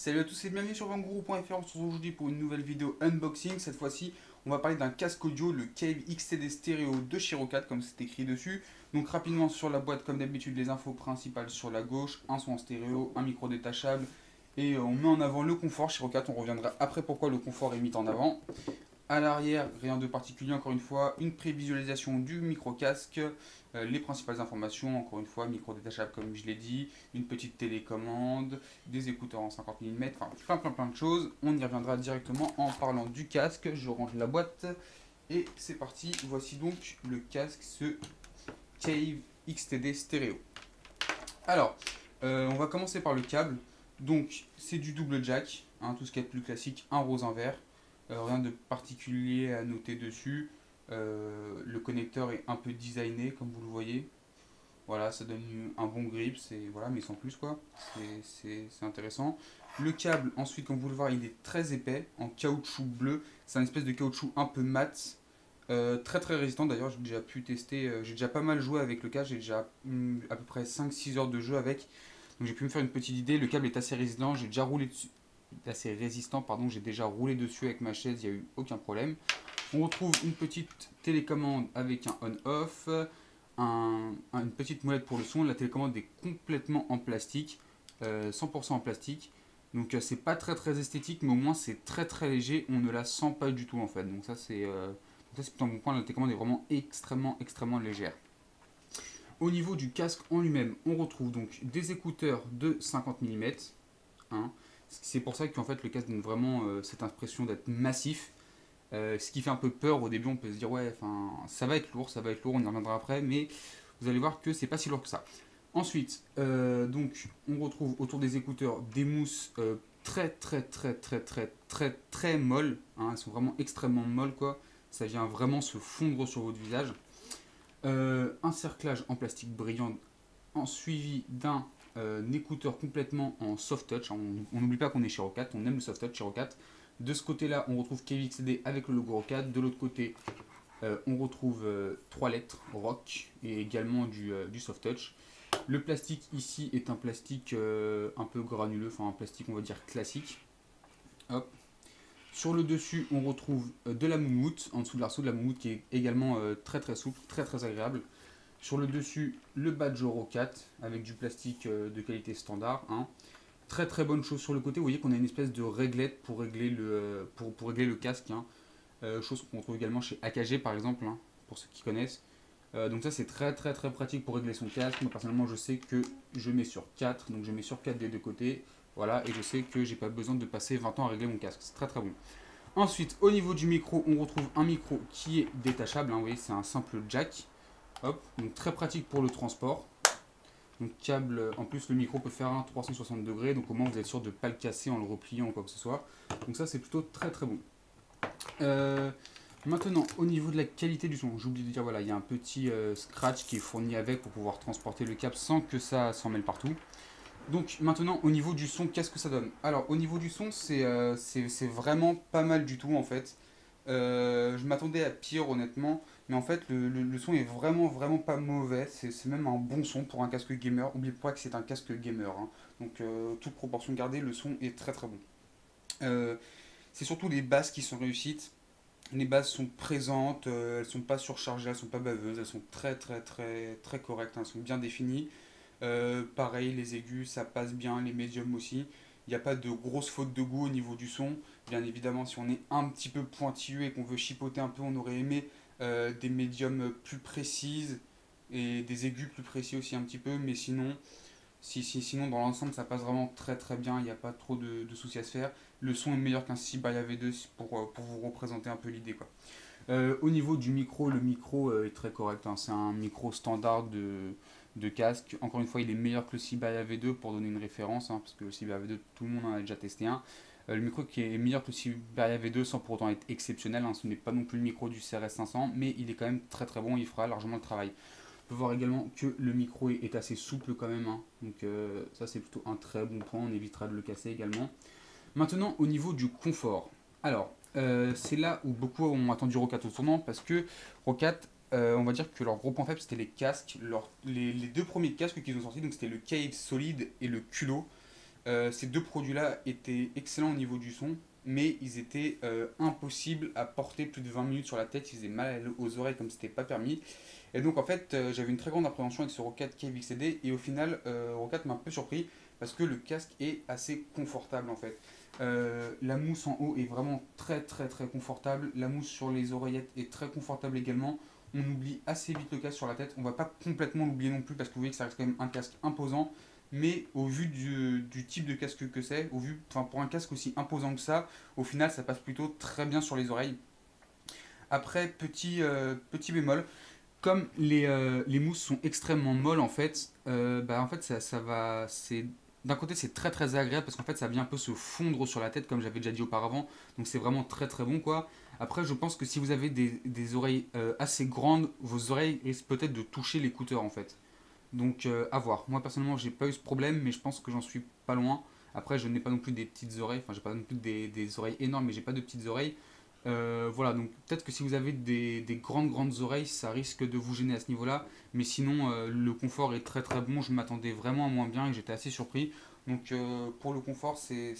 Salut à tous et bienvenue sur Vangourou.fr. On se retrouve aujourd'hui pour une nouvelle vidéo unboxing. Cette fois-ci, on va parler d'un casque audio, le Cave XTD Stereo de Shiro 4, comme c'est écrit dessus. Donc rapidement sur la boîte, comme d'habitude, les infos principales sur la gauche, un son en stéréo, un micro détachable, et on met en avant le confort. Shiro 4, on reviendra après pourquoi le confort est mis en avant. À l'arrière, rien de particulier, encore une fois, une prévisualisation du micro-casque, les principales informations, encore une fois, micro détachable comme je l'ai dit, une petite télécommande, des écouteurs en 50 mm, enfin plein de choses. On y reviendra directement en parlant du casque. Je range la boîte et c'est parti. Voici donc le casque, ce Cave XTD Stereo. Alors, on va commencer par le câble. Donc, c'est du double jack, hein, tout ce qui est plus classique, un rose, un vert. Rien de particulier à noter dessus. Le connecteur est un peu designé, comme vous le voyez. Voilà, ça donne un bon grip, voilà, mais sans plus quoi. C'est intéressant. Le câble, ensuite, comme vous le voyez, il est très épais, en caoutchouc bleu. C'est un espèce de caoutchouc un peu mat. Très résistant d'ailleurs, j'ai déjà pu tester, j'ai déjà pas mal joué avec le câble, j'ai déjà à peu près 5-6 heures de jeu avec. Donc j'ai pu me faire une petite idée, le câble est assez résistant, j'ai déjà roulé dessus, assez résistant, pardon, j'ai déjà roulé dessus avec ma chaise, il n'y a eu aucun problème. On retrouve une petite télécommande avec un on-off, une petite molette pour le son. La télécommande est complètement en plastique, 100% en plastique. Donc c'est pas très esthétique, mais au moins c'est très léger, on ne la sent pas du tout en fait. Donc ça c'est plutôt un bon point, la télécommande est vraiment extrêmement légère. Au niveau du casque en lui-même, on retrouve donc des écouteurs de 50 mm. Hein. C'est pour ça qu'en fait le casque donne vraiment cette impression d'être massif. Ce qui fait un peu peur au début, on peut se dire ouais, ça va être lourd, on y reviendra après, mais vous allez voir que c'est pas si lourd que ça. Ensuite, donc on retrouve autour des écouteurs des mousses très molles. Hein, elles sont vraiment extrêmement molles quoi. Ça vient vraiment se fondre sur votre visage. Un cerclage en plastique brillant en suivi d'un écouteur complètement en soft touch. On n'oublie pas qu'on est chez Rocat, on aime le soft touch chez Rocat. De ce côté-là, on retrouve KVXD avec le logo Rocat. De l'autre côté, on retrouve 3 lettres Rock et également du soft touch. Le plastique ici est un plastique un peu granuleux, enfin un plastique on va dire classique. Hop. Sur le dessus, on retrouve de la moumoute, en dessous de l'arceau de la moumoute qui est également très souple, très agréable. Sur le dessus, le badge Euro 4 avec du plastique de qualité standard. Hein. Très bonne chose sur le côté, vous voyez qu'on a une espèce de réglette pour régler pour régler le casque. Hein. Chose qu'on trouve également chez AKG par exemple, hein, pour ceux qui connaissent. Donc ça c'est très pratique pour régler son casque. Moi personnellement je sais que je mets sur 4, donc je mets sur 4 des deux côtés. Voilà, et je sais que j'ai pas besoin de passer 20 ans à régler mon casque, c'est très bon. Ensuite, au niveau du micro, on retrouve un micro qui est détachable, hein, vous voyez, c'est un simple jack. Hop, donc très pratique pour le transport. Donc câble, en plus le micro peut faire un 360 degrés, donc au moins vous êtes sûr de ne pas le casser en le repliant ou quoi que ce soit. Donc ça c'est plutôt très bon. Maintenant, au niveau de la qualité du son, j'ai oublié de dire, voilà, il y a un petit scratch qui est fourni avec pour pouvoir transporter le câble sans que ça s'en mêle partout. Donc maintenant, au niveau du son, qu'est-ce que ça donne? Alors, au niveau du son, c'est vraiment pas mal du tout en fait. Je m'attendais à pire honnêtement, mais en fait le son est vraiment pas mauvais, c'est même un bon son pour un casque gamer. N'oubliez pas que c'est un casque gamer, hein. Donc toute proportion gardée, le son est très bon. Euh, c'est surtout les basses qui sont réussites. Les basses sont présentes, elles sont pas surchargées, elles sont pas baveuses, elles sont très correctes, hein, elles sont bien définies. Pareil, les aigus ça passe bien, les médiums aussi. Il n'y a pas de grosses fautes de goût au niveau du son. Bien évidemment, si on est un petit peu pointilleux et qu'on veut chipoter un peu, on aurait aimé des médiums plus précises et des aigus plus précis aussi un petit peu. Mais sinon, sinon dans l'ensemble, ça passe vraiment très bien. Il n'y a pas trop de soucis à se faire. Le son est meilleur qu'un Sibaya V2 pour vous représenter un peu l'idée, quoi. Au niveau du micro, le micro est très correct, hein. C'est un micro standard de casque. Encore une fois, il est meilleur que le Sibaya V2 pour donner une référence, hein, parce que le Sibaya V2, tout le monde en a déjà testé un. Le micro qui est meilleur que le Sibaya V2 sans pour autant être exceptionnel, hein. Ce n'est pas non plus le micro du CRS 500, mais il est quand même très bon, il fera largement le travail. On peut voir également que le micro est assez souple quand même, hein. Donc ça c'est plutôt un très bon point, on évitera de le casser également. Maintenant, au niveau du confort. Alors, c'est là où beaucoup ont attendu Rocat au tournant parce que Rocat, on va dire que leur gros point faible c'était les casques. Les deux premiers casques qu'ils ont sortis, donc c'était le Cave Solid et le Culot. Ces deux produits-là étaient excellents au niveau du son, mais ils étaient impossibles à porter plus de 20 minutes sur la tête, ils faisaient mal aux oreilles comme c'était pas permis. Et donc en fait, j'avais une très grande appréhension avec ce Roccat Cave XCD, et au final, Roccat m'a un peu surpris parce que le casque est assez confortable en fait. La mousse en haut est vraiment très très très confortable, la mousse sur les oreillettes est très confortable également. On oublie assez vite le casque sur la tête, on va pas complètement l'oublier non plus parce que vous voyez que ça reste quand même un casque imposant, mais au vu du type de casque que c'est, enfin pour un casque aussi imposant que ça, au final ça passe plutôt très bien sur les oreilles. Après, petit bémol, comme les mousses sont extrêmement molles en fait, en fait ça va, d'un côté c'est très très agréable parce qu'en fait ça vient un peu se fondre sur la tête comme j'avais déjà dit auparavant, donc c'est vraiment très très bon quoi. Après je pense que si vous avez des oreilles assez grandes, vos oreilles risquent peut-être de toucher l'écouteur en fait. Donc à voir. Moi personnellement j'ai pas eu ce problème mais je pense que j'en suis pas loin. Après je n'ai pas non plus des petites oreilles, enfin j'ai pas non plus des oreilles énormes mais j'ai pas de petites oreilles. Voilà, donc peut-être que si vous avez des grandes grandes oreilles, ça risque de vous gêner à ce niveau-là. Mais sinon, le confort est très très bon. Je m'attendais vraiment à moins bien et j'étais assez surpris. Donc pour le confort, c'est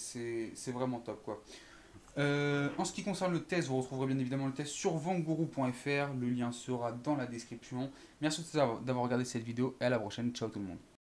vraiment top quoi. En ce qui concerne le test, vous retrouverez bien évidemment le test sur vanguru.fr. Le lien sera dans la description. Merci d'avoir regardé cette vidéo et à la prochaine. Ciao tout le monde.